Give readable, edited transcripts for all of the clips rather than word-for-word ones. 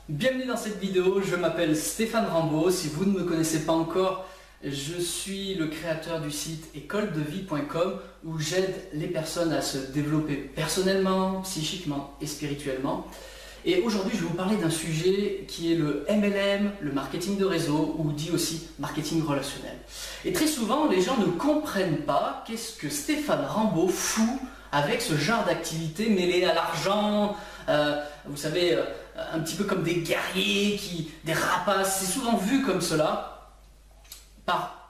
Bienvenue dans cette vidéo, je m'appelle Stéphane Rambaud. Si vous ne me connaissez pas encore, je suis le créateur du site écoledevie.com où j'aide les personnes à se développer personnellement, psychiquement et spirituellement. Et aujourd'hui, je vais vous parler d'un sujet qui est le MLM, le marketing de réseau, ou dit aussi marketing relationnel. Et très souvent, les gens ne comprennent pas qu'est-ce que Stéphane Rambaud fout avec ce genre d'activité mêlée à l'argent, vous savez, un petit peu comme des guerriers, des rapaces. C'est souvent vu comme cela par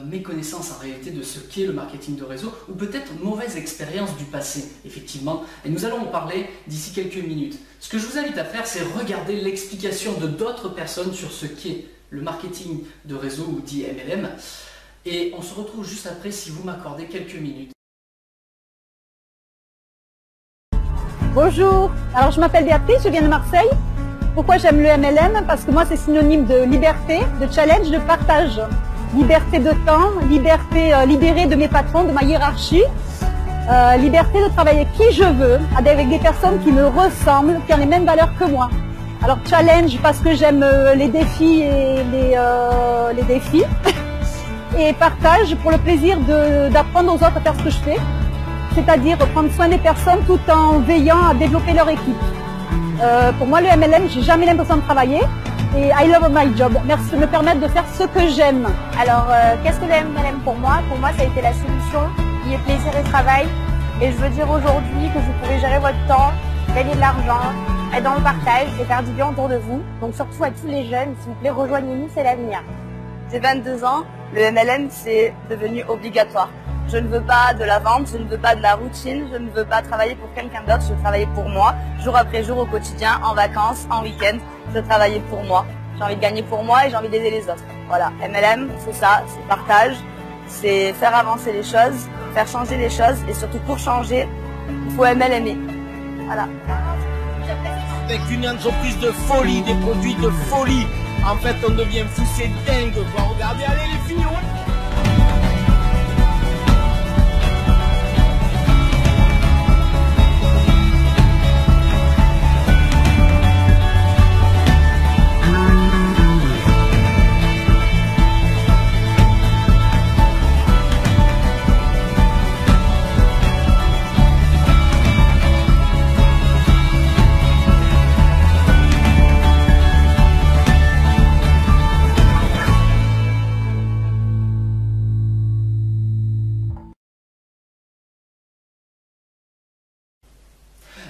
méconnaissance en réalité de ce qu'est le marketing de réseau, ou peut-être mauvaise expérience du passé, effectivement. Et nous allons en parler d'ici quelques minutes. Ce que je vous invite à faire, c'est regarder l'explication de d'autres personnes sur ce qu'est le marketing de réseau, ou dit MLM. Et on se retrouve juste après si vous m'accordez quelques minutes. Bonjour, alors je m'appelle Béatrice, je viens de Marseille. Pourquoi j'aime le MLM? Parce que moi c'est synonyme de liberté, de challenge, de partage. Liberté de temps, liberté libérée de mes patrons, de ma hiérarchie. Liberté de travailler avec qui je veux, avec des personnes qui me ressemblent, qui ont les mêmes valeurs que moi. Alors challenge parce que j'aime les défis et les défis. Et partage pour le plaisir d'apprendre aux autres à faire ce que je fais. C'est-à-dire prendre soin des personnes tout en veillant à développer leur équipe. Pour moi, le MLM, j'ai jamais l'impression de travailler et I love my job. Merci de me permettre de faire ce que j'aime. Alors, qu'est-ce que le MLM pour moi? Pour moi, ça a été la solution, qui est plaisir et travail. Et je veux dire aujourd'hui que vous pouvez gérer votre temps, gagner de l'argent, être dans le partage et faire du bien autour de vous. Donc surtout à tous les jeunes, s'il vous plaît, rejoignez-nous, c'est l'avenir. J'ai 22 ans, le MLM, c'est devenu obligatoire. Je ne veux pas de la vente, je ne veux pas de la routine, je ne veux pas travailler pour quelqu'un d'autre, je veux travailler pour moi, jour après jour, au quotidien, en vacances, en week-end, je veux travailler pour moi. J'ai envie de gagner pour moi et j'ai envie d'aider les autres. Voilà, MLM, c'est ça, c'est partage, c'est faire avancer les choses, faire changer les choses et surtout pour changer, il faut MLMer. Voilà. Avec une entreprise de folie, des produits de folie, en fait on devient fou, c'est dingue quoi. Regardez, allez les filles, ouais.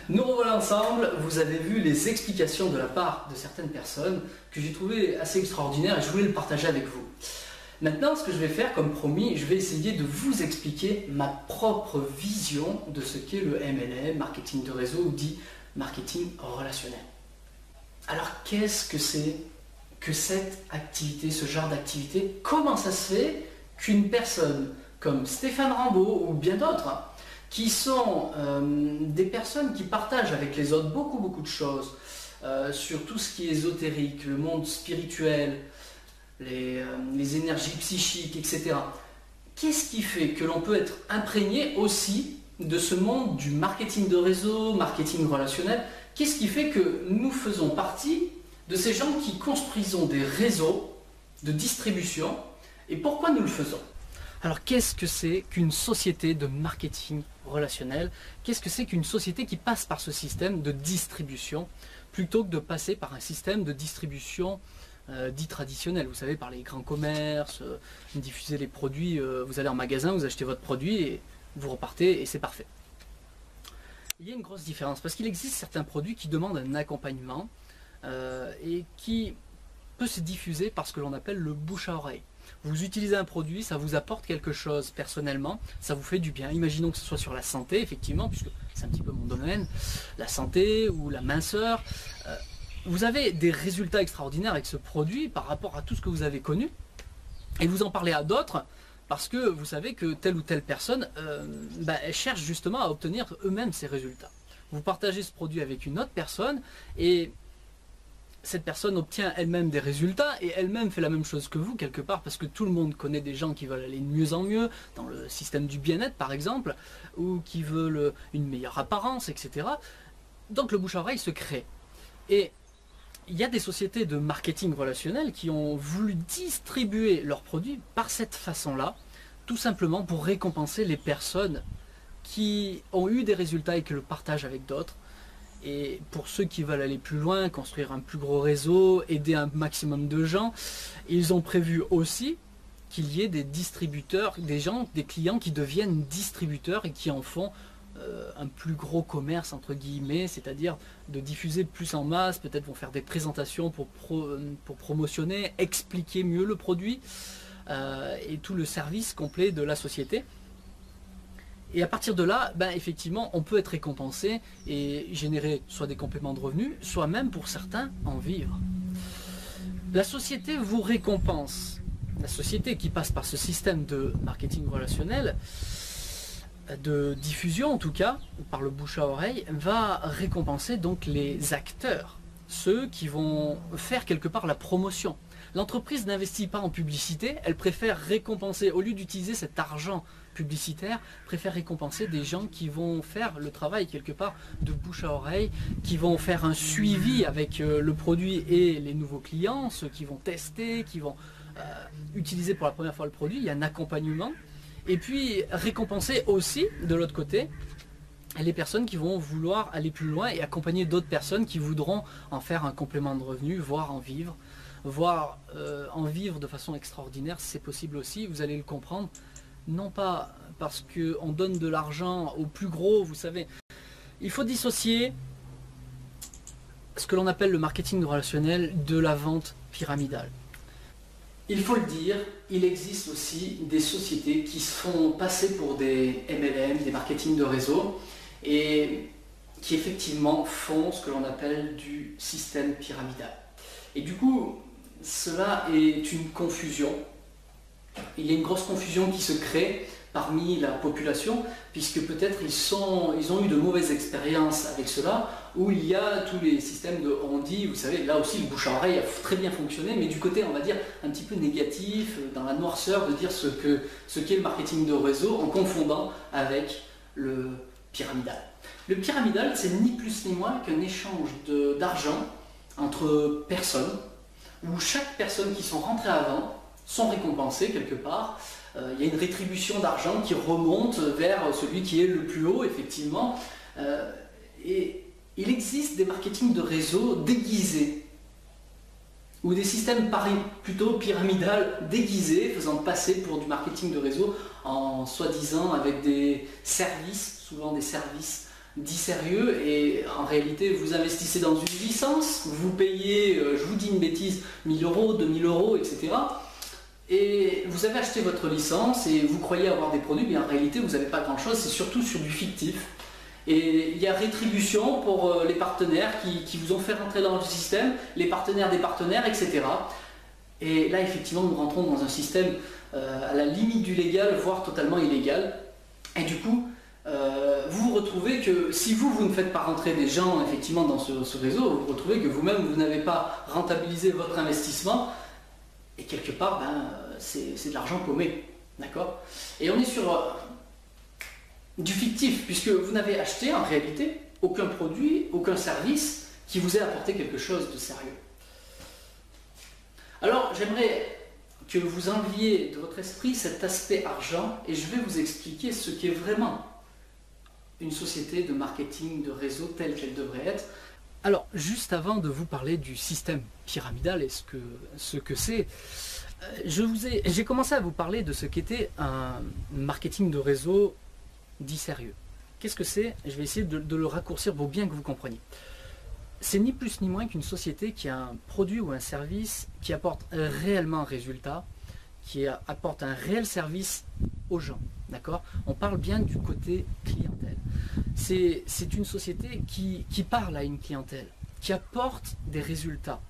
Nous revoilà ensemble, vous avez vu les explications de la part de certaines personnes que j'ai trouvé assez extraordinaires et je voulais le partager avec vous. Maintenant, ce que je vais faire, comme promis, je vais essayer de vous expliquer ma propre vision de ce qu'est le MLM, marketing de réseau, ou dit marketing relationnel. Alors, qu'est-ce que c'est que cette activité, ce genre d'activité? Comment ça se fait qu'une personne comme Stéphane Rambaud ou bien d'autres, qui sont des personnes qui partagent avec les autres beaucoup de choses sur tout ce qui est ésotérique, le monde spirituel, les énergies psychiques, etc. Qu'est-ce qui fait que l'on peut être imprégné aussi de ce monde du marketing de réseau, marketing relationnel? Qu'est-ce qui fait que nous faisons partie de ces gens qui construisons des réseaux de distribution et pourquoi nous le faisons? Alors qu'est-ce que c'est qu'une société de marketing relationnel? Qu'est-ce que c'est qu'une société qui passe par ce système de distribution plutôt que de passer par un système de distribution dit traditionnel? Vous savez, par les grands commerces, diffuser les produits, vous allez en magasin, vous achetez votre produit et vous repartez et c'est parfait. Il y a une grosse différence parce qu'il existe certains produits qui demandent un accompagnement et qui peut se diffuser par ce que l'on appelle le bouche à oreille. Vous utilisez un produit, ça vous apporte quelque chose personnellement, ça vous fait du bien. Imaginons que ce soit sur la santé, effectivement, puisque c'est un petit peu mon domaine, la santé ou la minceur. Vous avez des résultats extraordinaires avec ce produit par rapport à tout ce que vous avez connu et vous en parlez à d'autres parce que vous savez que telle ou telle personne elle cherche justement à obtenir eux-mêmes ces résultats. Vous partagez ce produit avec une autre personne et cette personne obtient elle-même des résultats et elle-même fait la même chose que vous quelque part, parce que tout le monde connaît des gens qui veulent aller de mieux en mieux dans le système du bien-être par exemple, ou qui veulent une meilleure apparence, etc. Donc le bouche à oreille se crée. Et il y a des sociétés de marketing relationnel qui ont voulu distribuer leurs produits par cette façon-là, tout simplement pour récompenser les personnes qui ont eu des résultats et qui le partagent avec d'autres. Et pour ceux qui veulent aller plus loin, construire un plus gros réseau, aider un maximum de gens, ils ont prévu aussi qu'il y ait des distributeurs, des clients qui deviennent distributeurs et qui en font un plus gros commerce entre guillemets, c'est-à-dire de diffuser plus en masse, peut-être vont faire des présentations pour promotionner, expliquer mieux le produit et tout le service complet de la société. Et à partir de là, ben, effectivement, on peut être récompensé et générer soit des compléments de revenus, soit même pour certains en vivre. La société vous récompense. La société qui passe par ce système de marketing relationnel, de diffusion en tout cas, par le bouche à oreille, va récompenser donc les acteurs, ceux qui vont faire quelque part la promotion. L'entreprise n'investit pas en publicité, elle préfère récompenser, au lieu d'utiliser cet argent publicitaire, préfère récompenser des gens qui vont faire le travail quelque part de bouche à oreille, qui vont faire un suivi avec le produit et les nouveaux clients, ceux qui vont tester, qui vont utiliser pour la première fois le produit, il y a un accompagnement. Et puis récompenser aussi, de l'autre côté, les personnes qui vont vouloir aller plus loin et accompagner d'autres personnes qui voudront en faire un complément de revenu, voire en vivre de façon extraordinaire, c'est possible aussi, vous allez le comprendre. Non pas parce qu'on donne de l'argent au plus gros, vous savez. Il faut dissocier ce que l'on appelle le marketing relationnel de la vente pyramidale. Il faut le dire, il existe aussi des sociétés qui se font passer pour des MLM, des marketing de réseau, et qui effectivement font ce que l'on appelle du système pyramidal. Et du coup, cela est une confusion. Il y a une grosse confusion qui se crée parmi la population, puisque peut-être ils ont eu de mauvaises expériences avec cela, où il y a tous les systèmes de on-dit, vous savez, là aussi le bouche à oreille a très bien fonctionné, mais du côté, on va dire, un petit peu négatif, dans la noirceur, de dire ce qu'est le marketing de réseau, en confondant avec le pyramidal. Le pyramidal, c'est ni plus ni moins qu'un échange d'argent entre personnes, où chaque personne qui sont rentrées avant sont récompensées quelque part. Il y a une rétribution d'argent qui remonte vers celui qui est le plus haut, effectivement. Et il existe des marketing de réseau déguisés, ou des systèmes plutôt pyramidal déguisés, faisant passer pour du marketing de réseau, en soi-disant avec des services, souvent des services dits sérieux, et en réalité vous investissez dans une licence, vous payez, je vous dis une bêtise, 1000 euros, 2000 euros, etc. Et vous avez acheté votre licence et vous croyez avoir des produits, mais en réalité vous n'avez pas grand chose, c'est surtout sur du fictif. Et il y a rétribution pour les partenaires qui vous ont fait rentrer dans le système, les partenaires des partenaires, etc. Et là effectivement nous rentrons dans un système à la limite du légal, voire totalement illégal. Et du coup, vous vous retrouvez que si vous ne faites pas rentrer des gens effectivement dans ce réseau, vous vous retrouvez que vous-même vous n'avez pas rentabilisé votre investissement. Et quelque part, c'est de l'argent paumé, d'accord? Et on est sur du fictif, puisque vous n'avez acheté en réalité aucun produit, aucun service qui vous ait apporté quelque chose de sérieux. Alors, j'aimerais que vous enleviez de votre esprit cet aspect argent, et je vais vous expliquer ce qu'est vraiment une société de marketing de réseau telle qu'elle devrait être. Alors, juste avant de vous parler du système pyramidal et ce que c'est, j'ai commencé à vous parler de ce qu'était un marketing de réseau dit sérieux. Qu'est-ce que c'est? Je vais essayer de le raccourcir pour bien que vous compreniez. C'est ni plus ni moins qu'une société qui a un produit ou un service qui apporte réellement un résultat, qui apporte un réel service aux gens. D'accord? On parle bien du côté clientèle. C'est une société qui parle à une clientèle, qui apporte des résultats.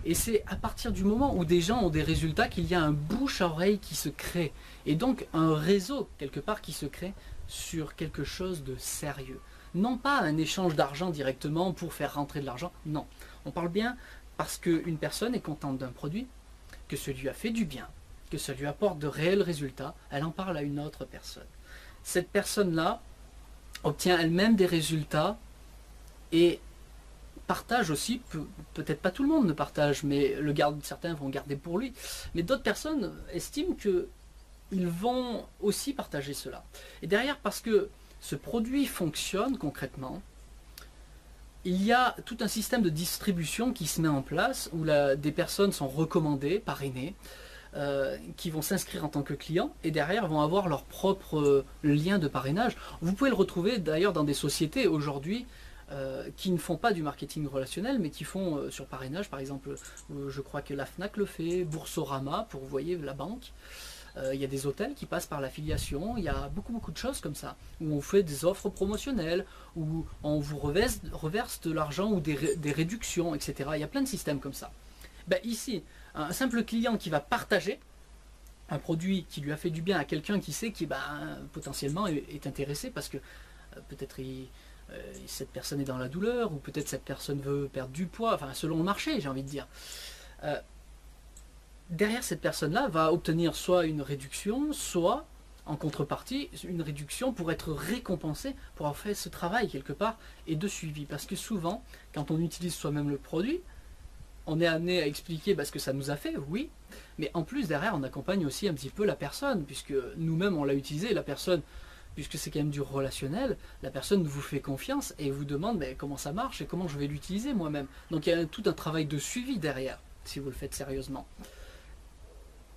Et c'est à partir du moment où des gens ont des résultats qu'il y a un bouche à oreille qui se crée. Et donc un réseau, quelque part, qui se crée sur quelque chose de sérieux. Non pas un échange d'argent directement pour faire rentrer de l'argent, non. On parle bien parce qu'une personne est contente d'un produit, que ça lui a fait du bien, que ça lui apporte de réels résultats, elle en parle à une autre personne. Cette personne-là obtient elle-même des résultats et partage aussi, peut-être pas tout le monde ne partage, mais certains vont garder pour lui, mais d'autres personnes estiment qu'ils vont aussi partager cela. Et derrière, parce que ce produit fonctionne concrètement, il y a tout un système de distribution qui se met en place, où des personnes sont recommandées, parrainées, qui vont s'inscrire en tant que clients, et derrière vont avoir leur propre lien de parrainage. Vous pouvez le retrouver d'ailleurs dans des sociétés aujourd'hui, qui ne font pas du marketing relationnel, mais qui font sur parrainage, par exemple, je crois que la Fnac le fait, Boursorama, pour vous voyez la banque. Il y a des hôtels qui passent par l'affiliation, il y a beaucoup de choses comme ça, où on fait des offres promotionnelles, où on vous reverse de l'argent ou des réductions, etc. Il y a plein de systèmes comme ça. Ben, ici, un simple client qui va partager un produit qui lui a fait du bien à quelqu'un qui sait qui potentiellement est intéressé, parce que peut-être cette personne est dans la douleur, ou peut-être cette personne veut perdre du poids, enfin selon le marché, j'ai envie de dire. Derrière cette personne-là va obtenir soit une réduction, soit en contrepartie une réduction pour être récompensé pour avoir fait ce travail quelque part et de suivi. Parce que souvent, quand on utilise soi-même le produit, on est amené à expliquer ce que ça nous a fait, oui, mais en plus derrière on accompagne aussi un petit peu la personne, puisque nous-mêmes on l'a utilisé, la personne, puisque c'est quand même du relationnel, la personne vous fait confiance et vous demande comment ça marche et comment je vais l'utiliser moi-même. Donc il y a tout un travail de suivi derrière, si vous le faites sérieusement.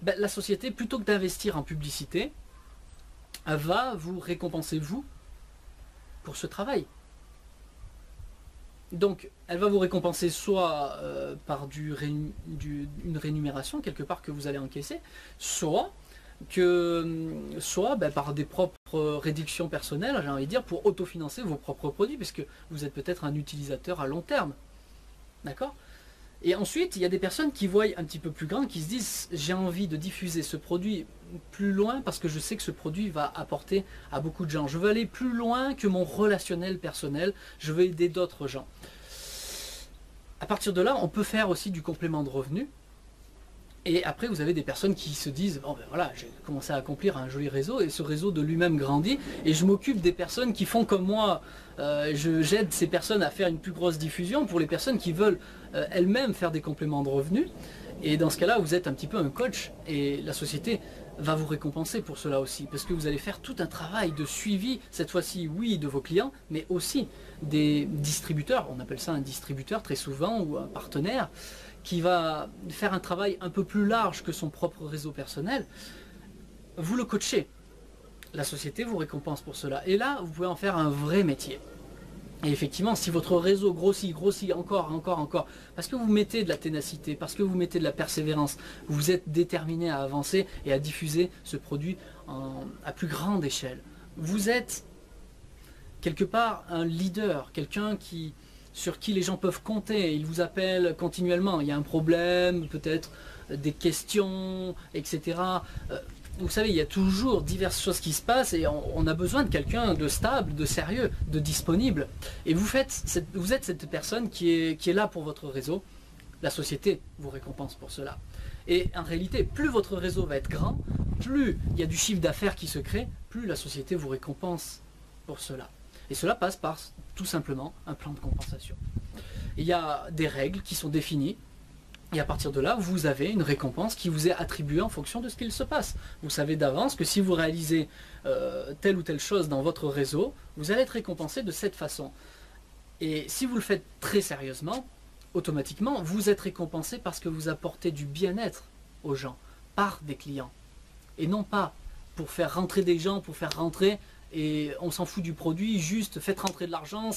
La société, plutôt que d'investir en publicité, elle va vous récompenser vous pour ce travail. Donc elle va vous récompenser soit par une rémunération quelque part que vous allez encaisser, soit par des propres réductions personnelles, j'ai envie de dire, pour autofinancer vos propres produits, puisque vous êtes peut-être un utilisateur à long terme. D'accord ? Et ensuite, il y a des personnes qui voient un petit peu plus grand, qui se disent j'ai envie de diffuser ce produit plus loin parce que je sais que ce produit va apporter à beaucoup de gens. Je veux aller plus loin que mon relationnel personnel, je veux aider d'autres gens. À partir de là, on peut faire aussi du complément de revenus. Et après, vous avez des personnes qui se disent bon voilà, j'ai commencé à accomplir un joli réseau et ce réseau de lui-même grandit et je m'occupe des personnes qui font comme moi. J'aide ces personnes à faire une plus grosse diffusion pour les personnes qui veulent elles-mêmes faire des compléments de revenus. Et dans ce cas-là, vous êtes un petit peu un coach et la société va vous récompenser pour cela aussi, parce que vous allez faire tout un travail de suivi, cette fois-ci, oui, de vos clients, mais aussi des distributeurs. On appelle ça un distributeur très souvent, ou un partenaire, qui va faire un travail un peu plus large que son propre réseau personnel. Vous le coachez. La société vous récompense pour cela. Et là, vous pouvez en faire un vrai métier. Et effectivement, si votre réseau grossit encore, parce que vous mettez de la ténacité, parce que vous mettez de la persévérance, vous êtes déterminé à avancer et à diffuser ce produit à plus grande échelle. Vous êtes quelque part un leader, quelqu'un sur qui les gens peuvent compter. Ils vous appellent continuellement. Il y a un problème, peut-être des questions, etc. Vous savez, il y a toujours diverses choses qui se passent et on a besoin de quelqu'un de stable, de sérieux, de disponible. Et vous êtes cette personne qui est là pour votre réseau. La société vous récompense pour cela. Et en réalité, plus votre réseau va être grand, plus il y a du chiffre d'affaires qui se crée, plus la société vous récompense pour cela. Et cela passe par tout simplement un plan de compensation. Il y a des règles qui sont définies. Et à partir de là, vous avez une récompense qui vous est attribuée en fonction de ce qu'il se passe. Vous savez d'avance que si vous réalisez telle ou telle chose dans votre réseau, vous allez être récompensé de cette façon. Et si vous le faites très sérieusement, automatiquement, vous êtes récompensé parce que vous apportez du bien-être aux gens, par des clients. Et non pas pour faire rentrer des gens, pour faire rentrer, et on s'en fout du produit, juste faites rentrer de l'argent,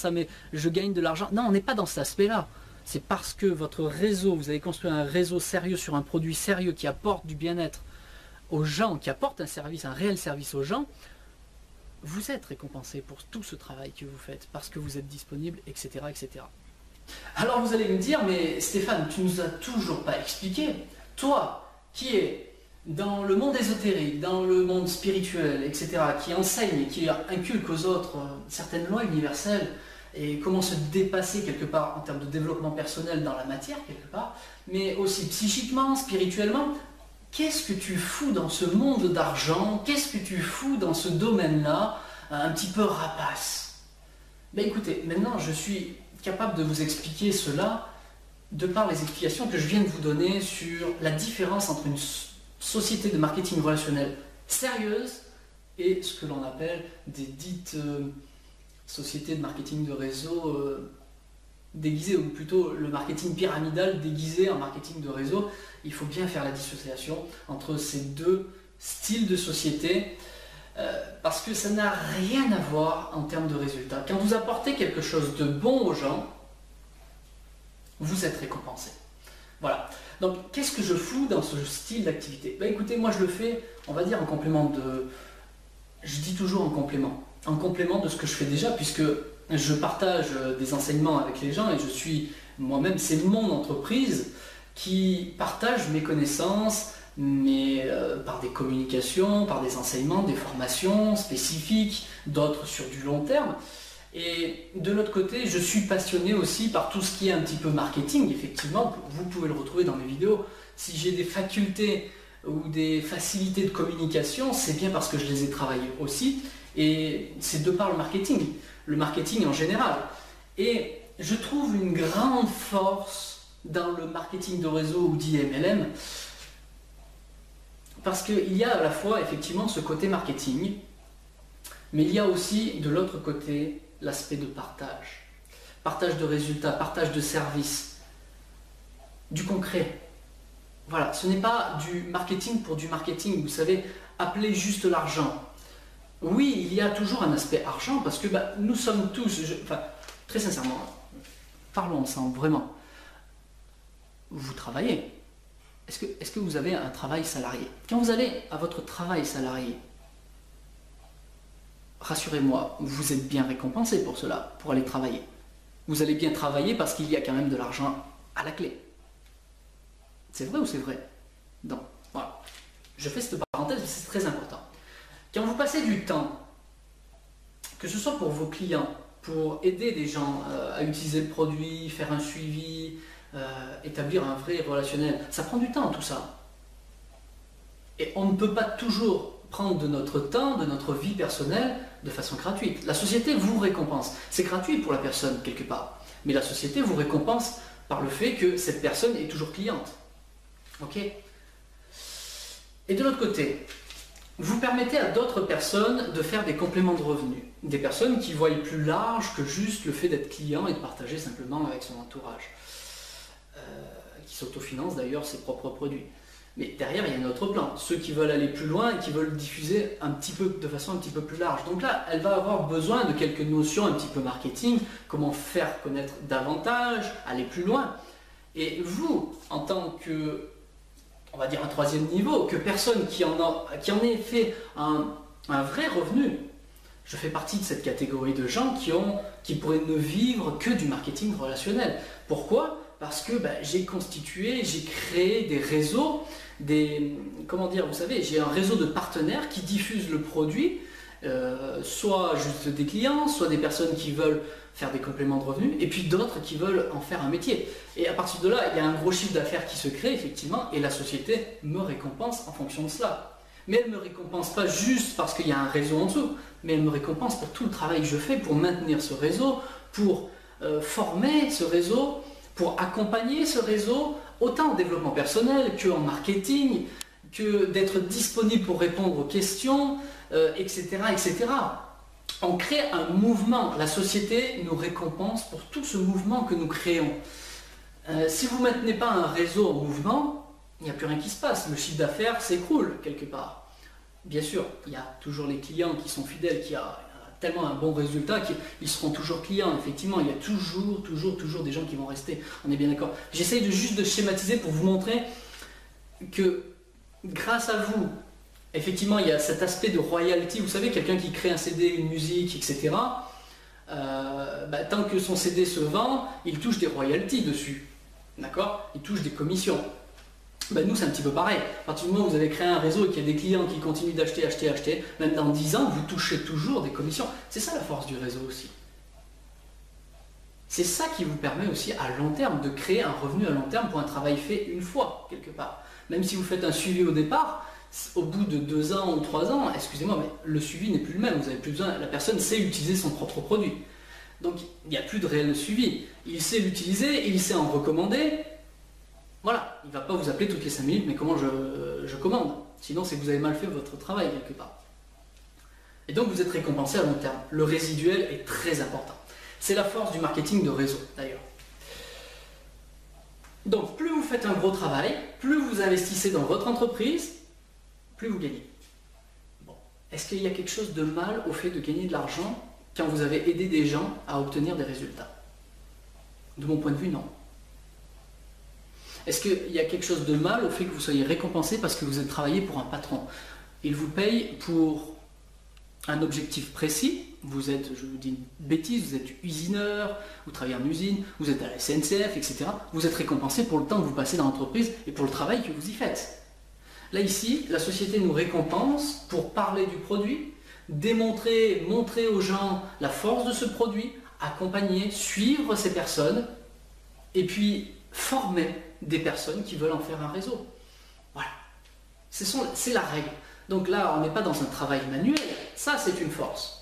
je gagne de l'argent. Non, on n'est pas dans cet aspect-là. C'est parce que votre réseau, vous avez construit un réseau sérieux sur un produit sérieux qui apporte du bien-être aux gens, qui apporte un service, un réel service aux gens, vous êtes récompensé pour tout ce travail que vous faites, parce que vous êtes disponible, etc., etc. Alors vous allez me dire, mais Stéphane, tu nous as toujours pas expliqué, toi qui es dans le monde ésotérique, dans le monde spirituel, etc., qui enseigne et qui inculque aux autres certaines lois universelles, et comment se dépasser quelque part en termes de développement personnel dans la matière quelque part, mais aussi psychiquement, spirituellement. Qu'est-ce que tu fous dans ce monde d'argent? Qu'est-ce que tu fous dans ce domaine-là, un petit peu rapace? Ben écoutez, maintenant je suis capable de vous expliquer cela de par les explications que je viens de vous donner sur la différence entre une société de marketing relationnel sérieuse et ce que l'on appelle des dites sociétés de marketing de réseau déguisées, ou plutôt le marketing pyramidal déguisé en marketing de réseau. Il faut bien faire la dissociation entre ces deux styles de société parce que ça n'a rien à voir en termes de résultats. Quand vous apportez quelque chose de bon aux gens, vous êtes récompensé. Voilà. Donc, qu'est-ce que je fous dans ce style d'activité? Ben, écoutez, moi je le fais, on va dire en complément de... Je dis toujours en complément de ce que je fais déjà, puisque je partage des enseignements avec les gens et je suis moi-même, c'est mon entreprise qui partage mes connaissances, par des communications, par des enseignements, des formations spécifiques, d'autres sur du long terme. Et de l'autre côté, je suis passionné aussi par tout ce qui est un petit peu marketing. Effectivement, vous pouvez le retrouver dans mes vidéos. Si j'ai des facultés ou des facilités de communication, c'est bien parce que je les ai travaillées aussi. Et c'est de par le marketing en général. Et je trouve une grande force dans le marketing de réseau ou d'IMLM, parce qu'il y a à la fois effectivement ce côté marketing, mais il y a aussi de l'autre côté l'aspect de partage. Partage de résultats, partage de services, du concret. Voilà, ce n'est pas du marketing pour du marketing, vous savez, appeler juste l'argent. Oui, il y a toujours un aspect argent, parce que nous sommes tous, très sincèrement, parlons ensemble, vraiment. Vous travaillez. Est-ce que vous avez un travail salarié? Quand vous allez à votre travail salarié, rassurez-moi, vous êtes bien récompensé pour cela, pour aller travailler. Vous allez bien travailler parce qu'il y a quand même de l'argent à la clé. C'est vrai ou c'est vrai? Non. Voilà. Je fais cette parenthèse, c'est très important. Quand vous passez du temps, que ce soit pour vos clients, pour aider des gens à utiliser le produit, faire un suivi, établir un vrai relationnel, ça prend du temps tout ça. Et on ne peut pas toujours prendre de notre temps, de notre vie personnelle de façon gratuite. La société vous récompense. C'est gratuit pour la personne quelque part. Mais la société vous récompense par le fait que cette personne est toujours cliente. Ok? Et de l'autre côté, vous permettez à d'autres personnes de faire des compléments de revenus. Des personnes qui voient plus large que juste le fait d'être client et de partager simplement avec son entourage. Qui s'autofinance d'ailleurs ses propres produits. Mais derrière, il y a un autre plan. Ceux qui veulent aller plus loin et qui veulent diffuser de façon un petit peu plus large. Donc là, elle va avoir besoin de quelques notions un petit peu marketing, comment faire connaître davantage, aller plus loin. Et vous, en tant que, on va dire un troisième niveau, que personne qui en ait fait un vrai revenu, je fais partie de cette catégorie de gens qui pourraient ne vivre que du marketing relationnel. Pourquoi ? Parce que j'ai créé des réseaux, vous savez, j'ai un réseau de partenaires qui diffusent le produit, soit juste des clients, soit des personnes qui veulent faire des compléments de revenus, et puis d'autres qui veulent en faire un métier. Et à partir de là, il y a un gros chiffre d'affaires qui se crée, effectivement, et la société me récompense en fonction de cela. Mais elle ne me récompense pas juste parce qu'il y a un réseau en dessous, mais elle me récompense pour tout le travail que je fais pour maintenir ce réseau, pour former ce réseau, pour accompagner ce réseau, autant en développement personnel qu'en marketing, que d'être disponible pour répondre aux questions, etc., etc. On crée un mouvement. La société nous récompense pour tout ce mouvement que nous créons. Si vous ne maintenez pas un réseau en mouvement, il n'y a plus rien qui se passe. Le chiffre d'affaires s'écroule quelque part. Bien sûr, il y a toujours les clients qui sont fidèles, qui ont tellement un bon résultat qu'ils seront toujours clients. Effectivement, il y a toujours des gens qui vont rester. On est bien d'accord. J'essaye juste de schématiser pour vous montrer que grâce à vous, effectivement, il y a cet aspect de royalty. Vous savez, quelqu'un qui crée un CD, une musique, etc. Tant que son CD se vend, il touche des royalties dessus. D'accord? Il touche des commissions. Nous, c'est un petit peu pareil. À partir du moment où vous avez créé un réseau et qu'il y a des clients qui continuent d'acheter, même dans 10 ans, vous touchez toujours des commissions. C'est ça la force du réseau aussi. C'est ça qui vous permet aussi à long terme de créer un revenu à long terme pour un travail fait une fois, quelque part. Même si vous faites un suivi au départ, au bout de 2 ans ou 3 ans, excusez-moi, mais le suivi n'est plus le même. Vous avez plus besoin, la personne sait utiliser son propre produit. Donc il n'y a plus de réel suivi. Il sait l'utiliser, il sait en recommander. Voilà, il ne va pas vous appeler toutes les 5 minutes, mais comment je commande? Sinon, c'est que vous avez mal fait votre travail quelque part. Et donc vous êtes récompensé à long terme. Le résiduel est très important. C'est la force du marketing de réseau, d'ailleurs. Donc, plus vous faites un gros travail, plus vous investissez dans votre entreprise, plus vous gagnez. Bon. Est-ce qu'il y a quelque chose de mal au fait de gagner de l'argent quand vous avez aidé des gens à obtenir des résultats? De mon point de vue, non. Est-ce qu'il y a quelque chose de mal au fait que vous soyez récompensé parce que vous avez travaillé pour un patron? Il vous paye pour un objectif précis. Vous êtes, je vous dis une bêtise, vous êtes usineur, vous travaillez en usine, vous êtes à la SNCF, etc. Vous êtes récompensé pour le temps que vous passez dans l'entreprise et pour le travail que vous y faites. Là, ici, la société nous récompense pour parler du produit, démontrer, montrer aux gens la force de ce produit, accompagner, suivre ces personnes, et puis former des personnes qui veulent en faire un réseau. Voilà. C'est la règle. Donc là, on n'est pas dans un travail manuel, ça c'est une force.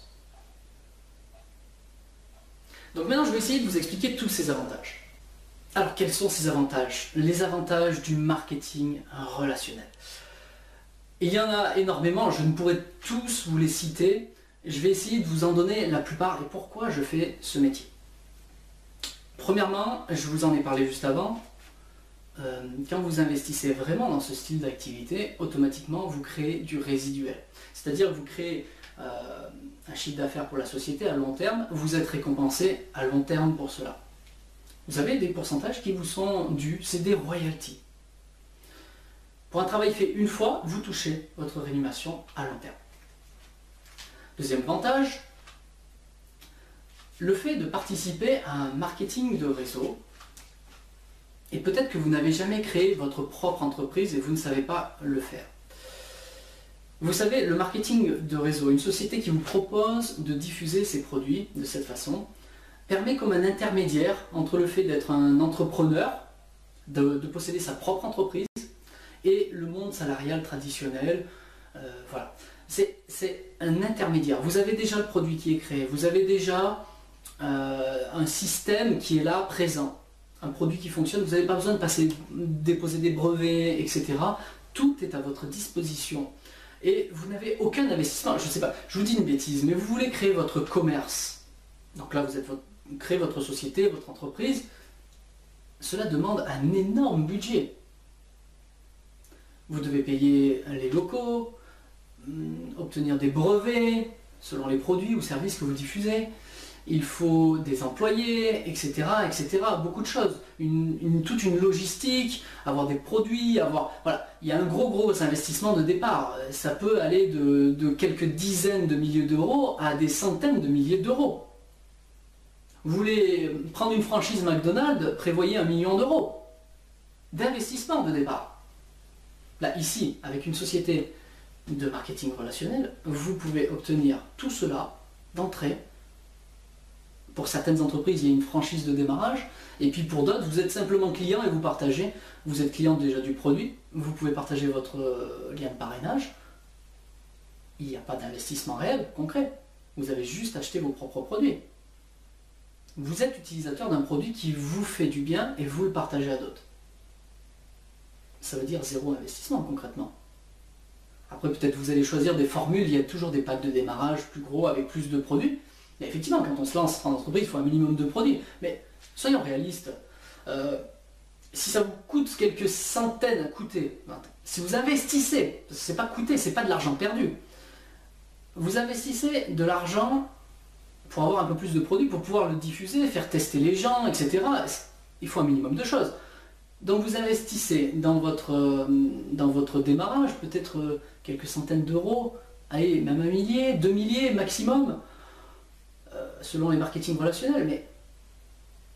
Donc maintenant, je vais essayer de vous expliquer tous ces avantages. Alors, quels sont ces avantages? Les avantages du marketing relationnel. Il y en a énormément, je ne pourrai tous vous les citer. Je vais essayer de vous en donner la plupart et pourquoi je fais ce métier. Premièrement, je vous en ai parlé juste avant, quand vous investissez vraiment dans ce style d'activité, automatiquement vous créez du résiduel. C'est-à-dire que vous créez un chiffre d'affaires pour la société à long terme, vous êtes récompensé à long terme pour cela. Vous avez des pourcentages qui vous sont dus, c'est des royalties. Pour un travail fait une fois, vous touchez votre rémunération à long terme. Deuxième avantage, le fait de participer à un marketing de réseau, et peut-être que vous n'avez jamais créé votre propre entreprise et vous ne savez pas le faire. Vous savez, le marketing de réseau, une société qui vous propose de diffuser ses produits de cette façon, permet comme un intermédiaire entre le fait d'être un entrepreneur, de posséder sa propre entreprise, et le monde salarial traditionnel. Voilà. C'est un intermédiaire. Vous avez déjà le produit qui est créé, vous avez déjà un système qui est là, présent. Un produit qui fonctionne, vous n'avez pas besoin de déposer des brevets, etc. Tout est à votre disposition. Et vous n'avez aucun investissement. Je ne sais pas, je vous dis une bêtise, mais vous voulez créer votre commerce. Donc là, vous créez votre société, votre entreprise. Cela demande un énorme budget. Vous devez payer les locaux, obtenir des brevets selon les produits ou services que vous diffusez. Il faut des employés, etc., etc. Beaucoup de choses. Toute une logistique, avoir des produits, voilà. Il y a un gros investissement de départ. Ça peut aller de quelques dizaines de milliers d'euros à des centaines de milliers d'euros. Vous voulez prendre une franchise McDonald's, prévoyez 1 million d'euros d'investissement de départ. Là, ici, avec une société de marketing relationnel, vous pouvez obtenir tout cela d'entrée. Pour certaines entreprises, il y a une franchise de démarrage, et puis pour d'autres, vous êtes simplement client et vous partagez. Vous êtes client déjà du produit, vous pouvez partager votre lien de parrainage. Il n'y a pas d'investissement réel, concret. Vous avez juste acheté vos propres produits. Vous êtes utilisateur d'un produit qui vous fait du bien et vous le partagez à d'autres. Ça veut dire 0 investissement concrètement. Après, peut-être vous allez choisir des formules, il y a toujours des packs de démarrage plus gros avec plus de produits. Mais effectivement, quand on se lance en entreprise, il faut un minimum de produits. Mais soyons réalistes. Si ça vous coûte quelques centaines à coûter, si vous investissez, parce que c'est pas coûter, c'est pas de l'argent perdu. Vous investissez de l'argent pour avoir un peu plus de produits, pour pouvoir le diffuser, faire tester les gens, etc. Il faut un minimum de choses. Donc vous investissez dans votre démarrage, peut-être quelques centaines d'euros, allez, même 1 millier, 2 milliers maximum, selon les marketing relationnels, mais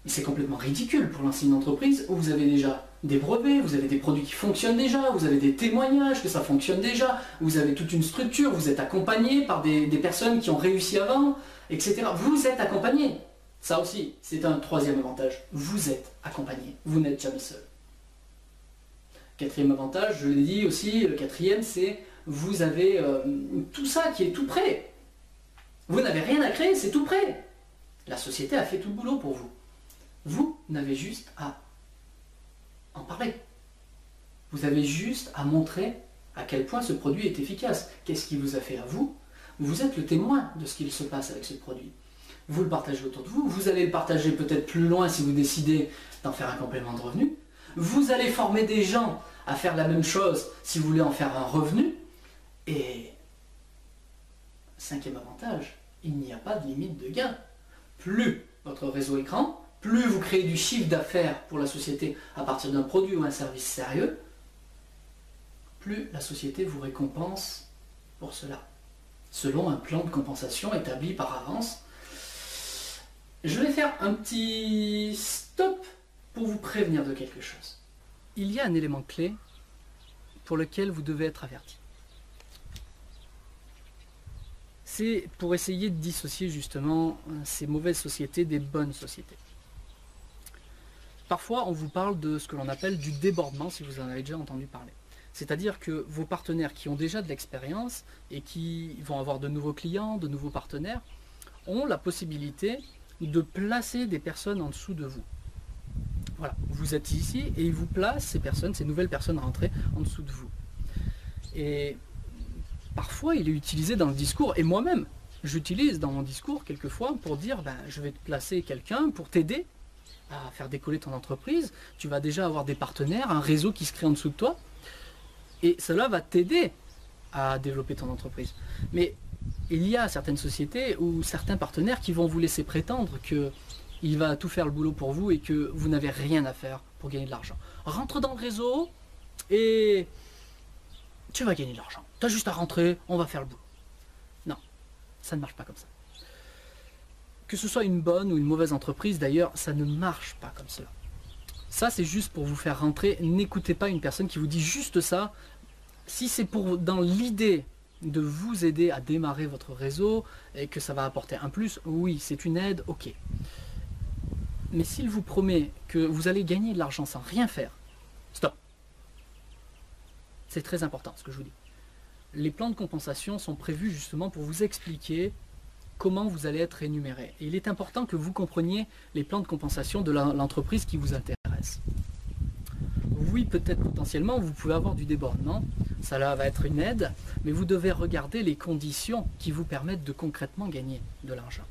c'est complètement ridicule pour lancer une entreprise où vous avez déjà des brevets, vous avez des produits qui fonctionnent déjà, vous avez des témoignages que ça fonctionne déjà, vous avez toute une structure, vous êtes accompagné par des personnes qui ont réussi avant, etc. Vous êtes accompagné. Ça aussi, c'est un troisième avantage. Vous êtes accompagné, vous n'êtes jamais seul. Quatrième avantage, je l'ai dit aussi, le quatrième, c'est vous avez tout ça qui est tout prêt. Vous n'avez rien à créer, c'est tout prêt. La société a fait tout le boulot pour vous. Vous n'avez juste à en parler. Vous avez juste à montrer à quel point ce produit est efficace. Qu'est-ce qui vous a fait à vous? Vous êtes le témoin de ce qu'il se passe avec ce produit. Vous le partagez autour de vous. Vous allez le partager peut-être plus loin si vous décidez d'en faire un complément de revenu. Vous allez former des gens à faire la même chose si vous voulez en faire un revenu. Et cinquième avantage, il n'y a pas de limite de gain. Plus votre réseau est grand, plus vous créez du chiffre d'affaires pour la société à partir d'un produit ou un service sérieux, plus la société vous récompense pour cela, selon un plan de compensation établi par avance. Je vais faire un petit stop pour vous prévenir de quelque chose. Il y a un élément clé pour lequel vous devez être averti. C'est pour essayer de dissocier justement ces mauvaises sociétés des bonnes sociétés. Parfois, on vous parle de ce que l'on appelle du débordement, si vous en avez déjà entendu parler. C'est-à-dire que vos partenaires qui ont déjà de l'expérience et qui vont avoir de nouveaux clients, de nouveaux partenaires, ont la possibilité de placer des personnes en dessous de vous. Voilà, vous êtes ici et ils vous placent ces personnes, ces nouvelles personnes rentrées en dessous de vous. Et parfois, il est utilisé dans le discours, et moi-même, j'utilise dans mon discours quelquefois pour dire je vais te placer quelqu'un pour t'aider à faire décoller ton entreprise. Tu vas déjà avoir des partenaires, un réseau qui se crée en dessous de toi, et cela va t'aider à développer ton entreprise. Mais il y a certaines sociétés ou certains partenaires qui vont vous laisser prétendre qu'il va tout faire le boulot pour vous et que vous n'avez rien à faire pour gagner de l'argent. Rentre dans le réseau et tu vas gagner de l'argent. Tu as juste à rentrer, on va faire le boulot. Non, ça ne marche pas comme ça. Que ce soit une bonne ou une mauvaise entreprise, d'ailleurs, ça ne marche pas comme cela. Ça, c'est juste pour vous faire rentrer. N'écoutez pas une personne qui vous dit juste ça. Si c'est dans l'idée de vous aider à démarrer votre réseau et que ça va apporter un plus, oui, c'est une aide, ok. Mais s'il vous promet que vous allez gagner de l'argent sans rien faire, stop. C'est très important ce que je vous dis. Les plans de compensation sont prévus justement pour vous expliquer comment vous allez être rémunéré. Et il est important que vous compreniez les plans de compensation de l'entreprise qui vous intéresse. Oui, peut-être potentiellement, vous pouvez avoir du débordement, ça là va être une aide, mais vous devez regarder les conditions qui vous permettent de concrètement gagner de l'argent.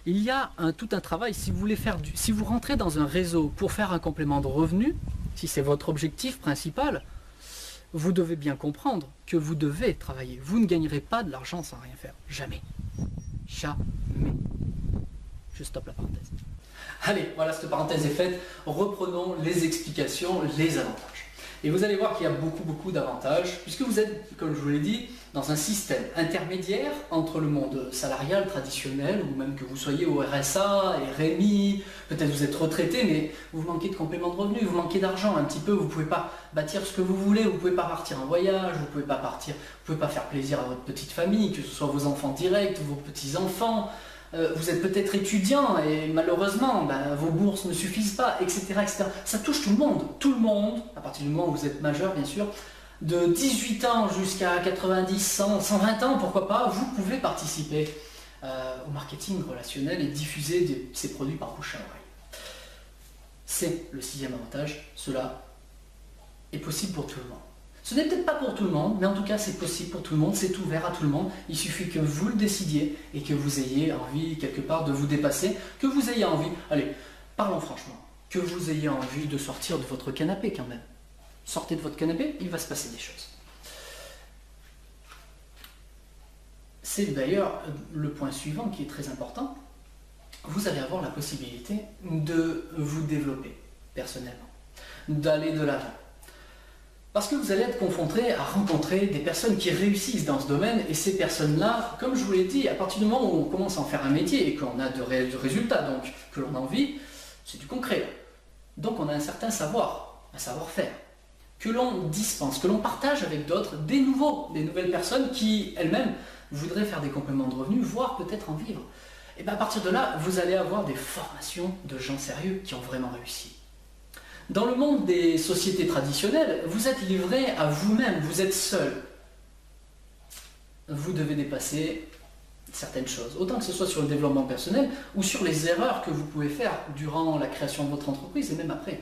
Il y a tout un travail, si vous rentrez dans un réseau pour faire un complément de revenu, si c'est votre objectif principal, vous devez bien comprendre que vous devez travailler. Vous ne gagnerez pas de l'argent sans rien faire. Jamais. Jamais. Je stoppe la parenthèse. Allez, voilà, cette parenthèse est faite. Reprenons les explications, les avantages. Et vous allez voir qu'il y a beaucoup d'avantages, puisque vous êtes, comme je vous l'ai dit, dans un système intermédiaire entre le monde salarial traditionnel, ou même que vous soyez au RSA, RMI, peut-être vous êtes retraité, mais vous manquez de complément de revenu, vous manquez d'argent un petit peu, vous ne pouvez pas bâtir ce que vous voulez, vous ne pouvez pas partir en voyage, vous ne pouvez pas faire plaisir à votre petite famille, que ce soit vos enfants directs, vos petits-enfants. Vous êtes peut-être étudiant et malheureusement vos bourses ne suffisent pas, etc., etc. Ça touche tout le monde, à partir du moment où vous êtes majeur bien sûr, de 18 ans jusqu'à 90, 100, 120 ans, pourquoi pas, vous pouvez participer au marketing relationnel et diffuser ces produits par bouche à oreille. C'est le sixième avantage, cela est possible pour tout le monde. Ce n'est peut-être pas pour tout le monde, mais en tout cas c'est possible pour tout le monde, c'est ouvert à tout le monde. Il suffit que vous le décidiez et que vous ayez envie quelque part de vous dépasser, que vous ayez envie, allez, parlons franchement, que vous ayez envie de sortir de votre canapé quand même. Sortez de votre canapé, il va se passer des choses. C'est d'ailleurs le point suivant qui est très important. Vous allez avoir la possibilité de vous développer personnellement, d'aller de l'avant. Parce que vous allez être confronté à rencontrer des personnes qui réussissent dans ce domaine, et ces personnes-là, comme je vous l'ai dit, à partir du moment où on commence à en faire un métier et qu'on a de résultats, donc que l'on a envie, c'est du concret. Donc on a un certain savoir, un savoir-faire, que l'on dispense, que l'on partage avec d'autres, des nouvelles personnes qui elles-mêmes voudraient faire des compléments de revenus, voire peut-être en vivre. Et bien à partir de là, vous allez avoir des formations de gens sérieux qui ont vraiment réussi. Dans le monde des sociétés traditionnelles, vous êtes livré à vous-même, vous êtes seul. Vous devez dépasser certaines choses, autant que ce soit sur le développement personnel ou sur les erreurs que vous pouvez faire durant la création de votre entreprise et même après.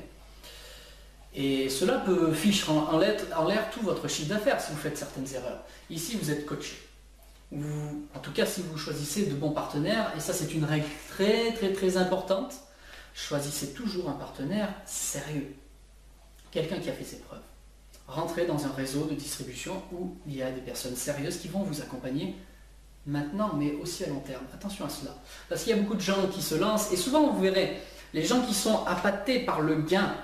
Et cela peut ficher en l'air tout votre chiffre d'affaires si vous faites certaines erreurs. Ici, vous êtes coaché. En tout cas, si vous choisissez de bons partenaires, et ça c'est une règle très importante, choisissez toujours un partenaire sérieux, quelqu'un qui a fait ses preuves. Rentrez dans un réseau de distribution où il y a des personnes sérieuses qui vont vous accompagner maintenant, mais aussi à long terme. Attention à cela, parce qu'il y a beaucoup de gens qui se lancent, et souvent vous verrez, les gens qui sont appâtés par le gain,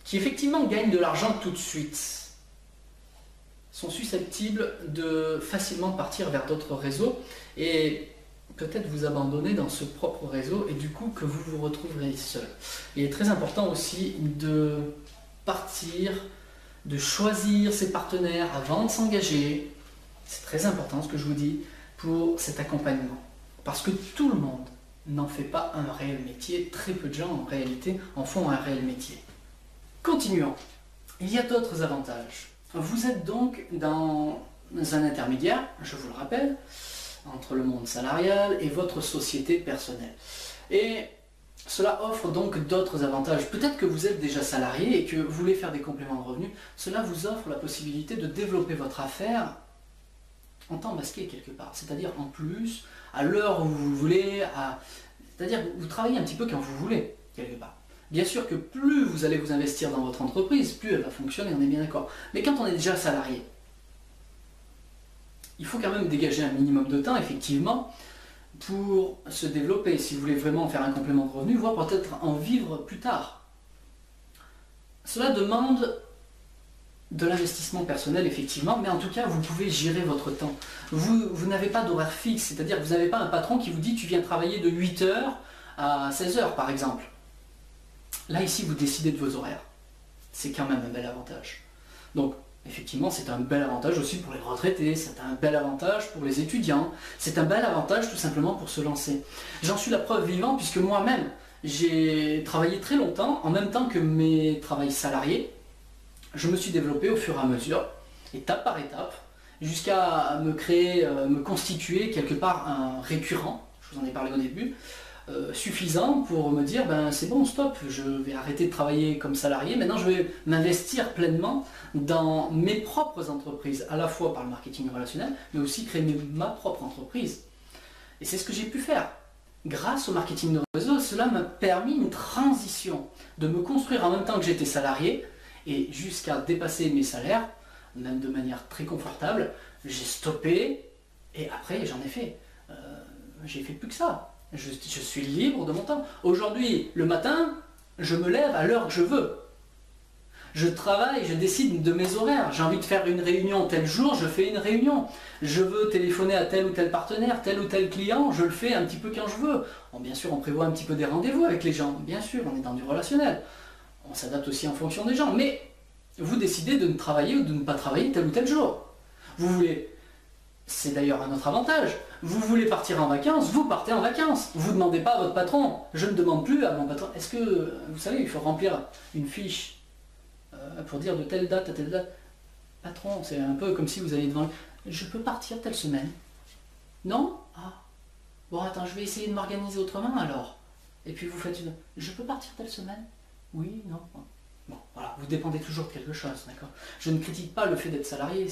qui effectivement gagnent de l'argent tout de suite, sont susceptibles de facilement partir vers d'autres réseaux, et peut-être vous abandonner dans ce propre réseau et du coup que vous vous retrouverez seul. Il est très important aussi de partir, de choisir ses partenaires avant de s'engager. C'est très important ce que je vous dis pour cet accompagnement. Parce que tout le monde n'en fait pas un réel métier. Très peu de gens en réalité en font un réel métier. Continuons. Il y a d'autres avantages. Vous êtes donc dans un intermédiaire, je vous le rappelle, entre le monde salarial et votre société personnelle. Et cela offre donc d'autres avantages. Peut-être que vous êtes déjà salarié et que vous voulez faire des compléments de revenus. Cela vous offre la possibilité de développer votre affaire en temps masqué quelque part. C'est-à-dire en plus, à l'heure où vous voulez, c'est-à-dire que vous travaillez un petit peu quand vous voulez, quelque part. Bien sûr que plus vous allez vous investir dans votre entreprise, plus elle va fonctionner, on est bien d'accord. Mais quand on est déjà salarié, il faut quand même dégager un minimum de temps, effectivement, pour se développer, si vous voulez vraiment faire un complément de revenu, voire peut-être en vivre plus tard. Cela demande de l'investissement personnel, effectivement, mais en tout cas, vous pouvez gérer votre temps. Vous n'avez pas d'horaire fixe, c'est-à-dire que vous n'avez pas un patron qui vous dit « tu viens travailler de 8h à 16h » par exemple. Là, ici, vous décidez de vos horaires. C'est quand même un bel avantage. Donc, effectivement, c'est un bel avantage aussi pour les retraités, c'est un bel avantage pour les étudiants, c'est un bel avantage tout simplement pour se lancer. J'en suis la preuve vivante puisque moi-même, j'ai travaillé très longtemps, en même temps que mes travails salariés. Je me suis développé au fur et à mesure, étape par étape, jusqu'à me constituer quelque part un récurrent, je vous en ai parlé au début, suffisant pour me dire ben c'est bon, stop, je vais arrêter de travailler comme salarié, maintenant je vais m'investir pleinement dans mes propres entreprises, à la fois par le marketing relationnel, mais aussi créer ma propre entreprise. Et c'est ce que j'ai pu faire. Grâce au marketing de réseau, cela m'a permis une transition, de me construire en même temps que j'étais salarié, et jusqu'à dépasser mes salaires, même de manière très confortable. J'ai stoppé, et après j'en ai fait. J'ai fait plus que ça. Je suis libre de mon temps. Aujourd'hui, le matin, je me lève à l'heure que je veux. Je travaille, je décide de mes horaires. J'ai envie de faire une réunion tel jour, je fais une réunion. Je veux téléphoner à tel ou tel partenaire, tel ou tel client, je le fais un petit peu quand je veux. Bon, bien sûr, on prévoit un petit peu des rendez-vous avec les gens. Bien sûr, on est dans du relationnel. On s'adapte aussi en fonction des gens. Mais vous décidez de ne travailler ou de ne pas travailler tel ou tel jour. Vous voulez... C'est d'ailleurs un autre avantage. Vous voulez partir en vacances, vous partez en vacances. Vous ne demandez pas à votre patron. Je ne demande plus à mon patron. Est-ce que, vous savez, il faut remplir une fiche pour dire de telle date à telle date. Patron, c'est un peu comme si vous alliez devant lui. Je peux partir telle semaine. Non? Ah. Bon, attends, je vais essayer de m'organiser autrement alors. Et puis vous faites une... Je peux partir telle semaine? Oui, non. Bon, voilà, vous dépendez toujours de quelque chose, d'accord? Je ne critique pas le fait d'être salarié,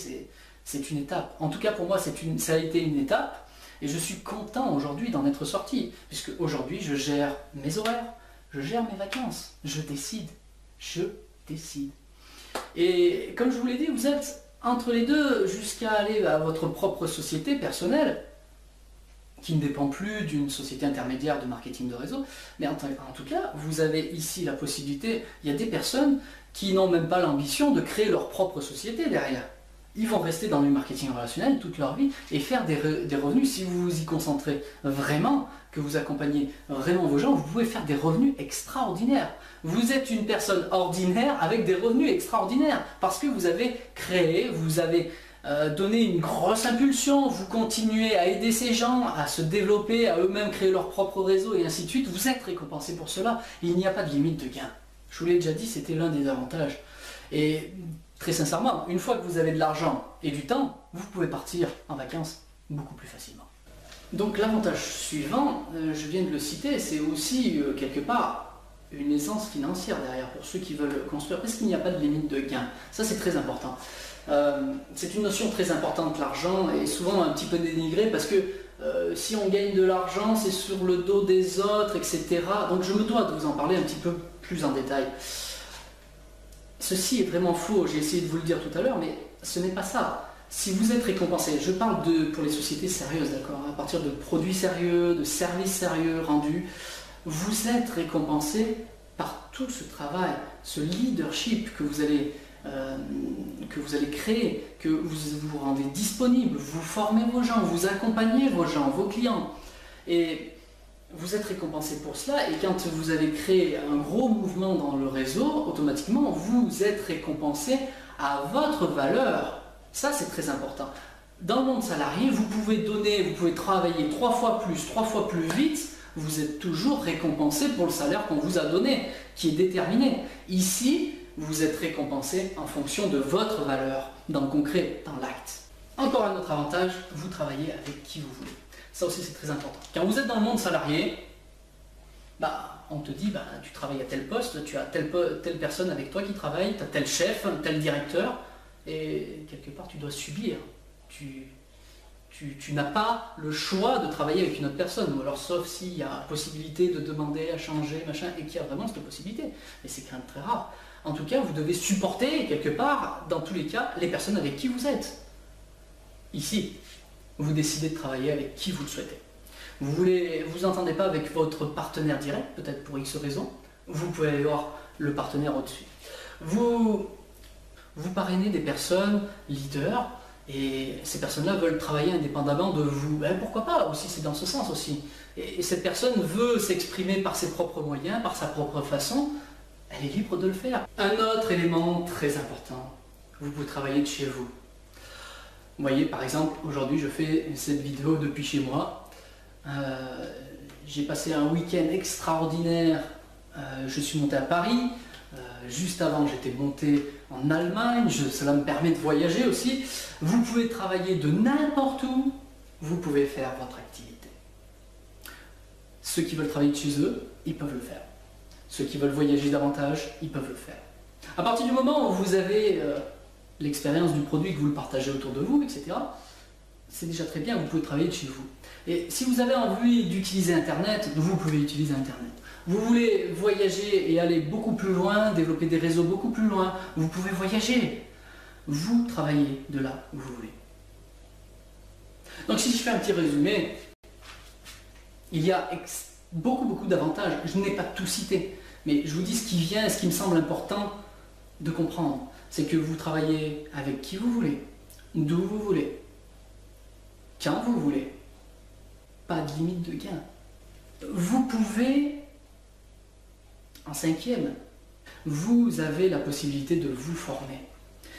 c'est une étape. En tout cas, pour moi, ça a été une étape, et je suis content aujourd'hui d'en être sorti, puisque aujourd'hui, je gère mes horaires, je gère mes vacances, je décide. Et comme je vous l'ai dit, vous êtes entre les deux jusqu'à aller à votre propre société personnelle, qui ne dépend plus d'une société intermédiaire de marketing de réseau, mais en tout cas, vous avez ici la possibilité, il y a des personnes qui n'ont même pas l'ambition de créer leur propre société derrière. Ils vont rester dans le marketing relationnel toute leur vie et faire des revenus. Si vous vous y concentrez vraiment, que vous accompagnez vraiment vos gens, vous pouvez faire des revenus extraordinaires. Vous êtes une personne ordinaire avec des revenus extraordinaires parce que vous avez créé, vous avez donner une grosse impulsion, vous continuez à aider ces gens à se développer, à eux-mêmes créer leur propre réseau et ainsi de suite, vous êtes récompensé pour cela. Et il n'y a pas de limite de gain. Je vous l'ai déjà dit, c'était l'un des avantages. Et très sincèrement, une fois que vous avez de l'argent et du temps, vous pouvez partir en vacances beaucoup plus facilement. Donc l'avantage suivant, je viens de le citer, c'est aussi quelque part une aisance financière derrière pour ceux qui veulent construire, parce qu'il n'y a pas de limite de gain. Ça c'est très important. C'est une notion très importante, l'argent, et souvent un petit peu dénigrée parce que si on gagne de l'argent, c'est sur le dos des autres, etc. Donc je me dois de vous en parler un petit peu plus en détail. Ceci est vraiment faux, j'ai essayé de vous le dire tout à l'heure, mais ce n'est pas ça. Si vous êtes récompensé, je parle pour les sociétés sérieuses, d'accord, à partir de produits sérieux, de services sérieux rendus, vous êtes récompensé par tout ce travail, ce leadership que vous allez créer, que vous vous rendez disponible, vous formez vos gens, vous accompagnez vos gens, vos clients. Et vous êtes récompensé pour cela, et quand vous avez créé un gros mouvement dans le réseau, automatiquement vous êtes récompensé à votre valeur. Ça c'est très important. Dans le monde salarié, vous pouvez donner, vous pouvez travailler 3 fois plus, 3 fois plus vite, vous êtes toujours récompensé pour le salaire qu'on vous a donné, qui est déterminé. Ici, vous êtes récompensé en fonction de votre valeur, dans le concret, dans l'acte. Encore un autre avantage, vous travaillez avec qui vous voulez. Ça aussi c'est très important. Quand vous êtes dans le monde salarié, on te dit tu travailles à tel poste, tu as telle personne avec toi qui travaille, tu as tel chef, tel directeur, et quelque part tu dois subir. Tu n'as pas le choix de travailler avec une autre personne, ou alors sauf s'il y a possibilité de demander à changer, machin, et qu'il y a vraiment cette possibilité. Mais c'est quand même très rare. En tout cas, vous devez supporter quelque part, dans tous les cas, les personnes avec qui vous êtes. Ici, vous décidez de travailler avec qui vous le souhaitez. Vous entendez pas avec votre partenaire direct, peut-être pour X raison, vous pouvez aller voir le partenaire au-dessus. Vous parrainez des personnes leaders, et ces personnes-là veulent travailler indépendamment de vous. Pourquoi pas aussi, c'est dans ce sens aussi. Et cette personne veut s'exprimer par ses propres moyens, par sa propre façon, elle est libre de le faire. Un autre élément très important, vous pouvez travailler de chez vous. Vous voyez, par exemple, aujourd'hui je fais cette vidéo depuis chez moi. J'ai passé un week-end extraordinaire, je suis monté à Paris. Juste avant, j'étais monté en Allemagne, cela me permet de voyager aussi. Vous pouvez travailler de n'importe où, vous pouvez faire votre activité. Ceux qui veulent travailler de chez eux, ils peuvent le faire. Ceux qui veulent voyager davantage, ils peuvent le faire. À partir du moment où vous avez l'expérience du produit, que vous le partagez autour de vous, etc., c'est déjà très bien, vous pouvez travailler de chez vous. Et si vous avez envie d'utiliser Internet, vous pouvez utiliser Internet. Vous voulez voyager et aller beaucoup plus loin, développer des réseaux beaucoup plus loin, vous pouvez voyager. Vous travaillez de là où vous voulez. Donc si je fais un petit résumé, il y a beaucoup d'avantages. Je n'ai pas tout cité, mais je vous dis ce qui vient, ce qui me semble important de comprendre. C'est que vous travaillez avec qui vous voulez, d'où vous voulez, quand vous voulez. Pas de limite de gain. Vous pouvez, en 5e, vous avez la possibilité de vous former.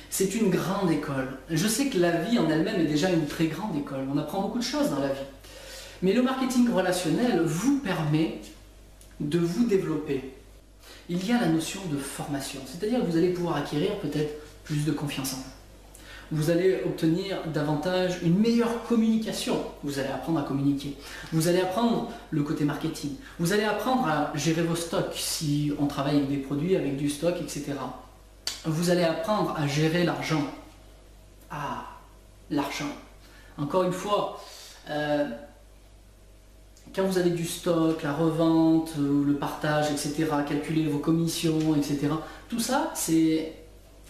C'est une grande école. Je sais que la vie en elle-même est déjà une très grande école. On apprend beaucoup de choses dans la vie. Mais le marketing relationnel vous permet de vous développer. Il y a la notion de formation, c'est-à-dire que vous allez pouvoir acquérir peut-être plus de confiance en vous. Vous allez obtenir davantage une meilleure communication. Vous allez apprendre à communiquer. Vous allez apprendre le côté marketing. Vous allez apprendre à gérer vos stocks si on travaille avec des produits, avec du stock, etc. Vous allez apprendre à gérer l'argent. Ah, l'argent. Encore une fois, quand vous avez du stock, la revente, le partage, etc., calculer vos commissions, etc., tout ça, c'est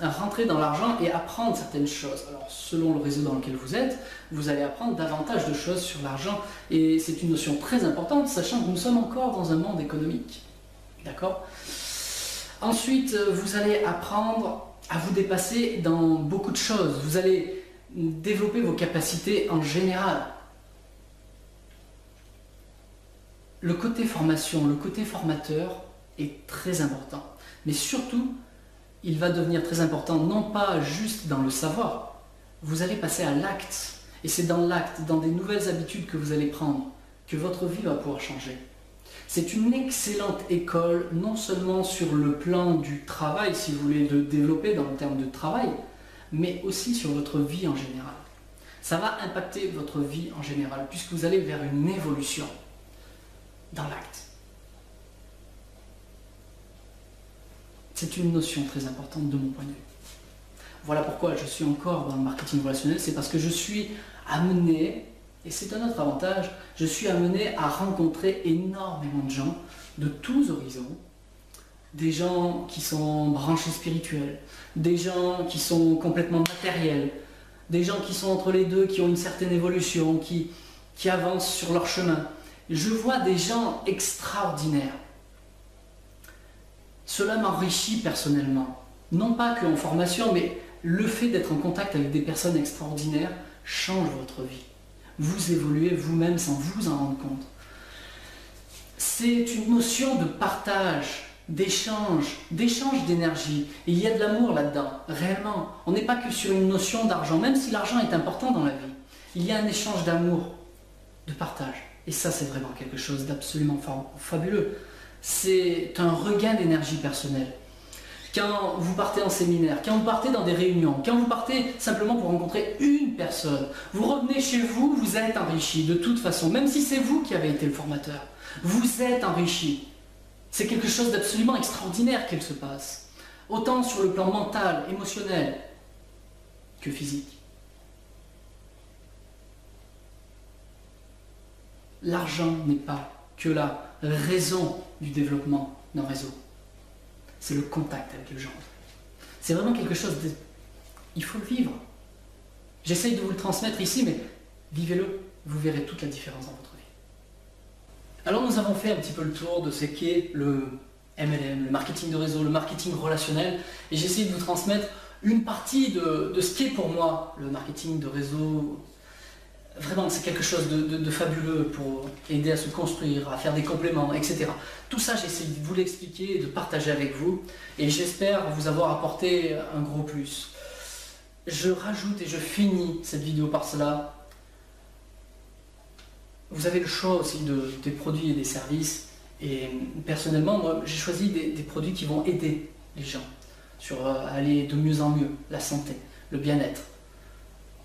rentrer dans l'argent et apprendre certaines choses. Alors, selon le réseau dans lequel vous êtes, vous allez apprendre davantage de choses sur l'argent. Et c'est une notion très importante, sachant que nous sommes encore dans un monde économique. D'accord ? Ensuite, vous allez apprendre à vous dépasser dans beaucoup de choses. Vous allez développer vos capacités en général. Le côté formation, le côté formateur est très important. Mais surtout, il va devenir très important, non pas juste dans le savoir. vous allez passer à l'acte. Et c'est dans l'acte, dans des nouvelles habitudes que vous allez prendre, que votre vie va pouvoir changer. C'est une excellente école, non seulement sur le plan du travail, si vous voulez le développer dans le terme de travail, mais aussi sur votre vie en général. Ça va impacter votre vie en général, puisque vous allez vers une évolution dans l'acte. C'est une notion très importante de mon point de vue. Voilà pourquoi je suis encore dans le marketing relationnel, c'est parce que je suis amené, et c'est un autre avantage, je suis amené à rencontrer énormément de gens de tous horizons, des gens qui sont branchés spirituels, des gens qui sont complètement matériels, des gens qui sont entre les deux, qui ont une certaine évolution, qui avancent sur leur chemin. Je vois des gens extraordinaires. Cela m'enrichit personnellement. Non pas qu'en formation, mais le fait d'être en contact avec des personnes extraordinaires change votre vie. Vous évoluez vous-même sans vous en rendre compte. C'est une notion de partage, d'échange d'énergie. Et il y a de l'amour là-dedans, réellement. On n'est pas que sur une notion d'argent, même si l'argent est important dans la vie. Il y a un échange d'amour, de partage. Et ça, c'est vraiment quelque chose d'absolument fabuleux. C'est un regain d'énergie personnelle. Quand vous partez en séminaire, quand vous partez dans des réunions, quand vous partez simplement pour rencontrer une personne, vous revenez chez vous, vous êtes enrichi de toute façon, même si c'est vous qui avez été le formateur. Vous êtes enrichi. C'est quelque chose d'absolument extraordinaire qu'il se passe. Autant sur le plan mental, émotionnel, que physique. L'argent n'est pas que la raison du développement d'un réseau. C'est le contact avec les gens. C'est vraiment quelque chose de... Il faut le vivre. J'essaye de vous le transmettre ici, mais vivez-le. Vous verrez toute la différence dans votre vie. Alors nous avons fait un petit peu le tour de ce qu'est le MLM, le marketing de réseau, le marketing relationnel. Et j'ai essayé de vous transmettre une partie de ce qu'est pour moi le marketing de réseau. Vraiment, c'est quelque chose de fabuleux pour aider à se construire, à faire des compléments, etc. Tout ça, j'ai essayé de vous l'expliquer et de partager avec vous. Et j'espère vous avoir apporté un gros plus. Je rajoute et je finis cette vidéo par cela. Vous avez le choix aussi des produits et des services. Et personnellement, moi, j'ai choisi des produits qui vont aider les gens sur aller de mieux en mieux, la santé, le bien-être.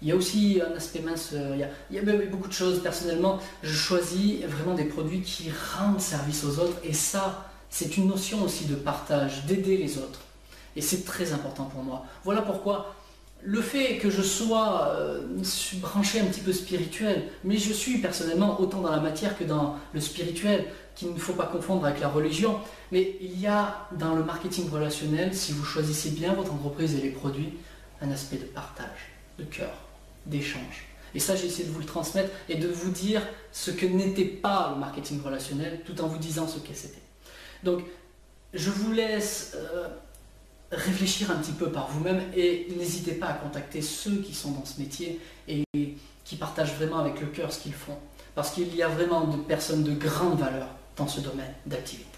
Il y a aussi un aspect minceur, il y a beaucoup de choses. Personnellement, je choisis vraiment des produits qui rendent service aux autres. Et ça, c'est une notion aussi de partage, d'aider les autres. Et c'est très important pour moi. Voilà pourquoi le fait que je sois branché un petit peu spirituel, mais je suis personnellement autant dans la matière que dans le spirituel, qu'il ne faut pas confondre avec la religion. Mais il y a dans le marketing relationnel, si vous choisissez bien votre entreprise et les produits, un aspect de partage, de cœur, d'échange. Et ça, j'ai essayé de vous le transmettre et de vous dire ce que n'était pas le marketing relationnel, tout en vous disant ce que c'était. Donc, je vous laisse réfléchir un petit peu par vous-même et n'hésitez pas à contacter ceux qui sont dans ce métier et qui partagent vraiment avec le cœur ce qu'ils font. Parce qu'il y a vraiment de personnes de grande valeur dans ce domaine d'activité.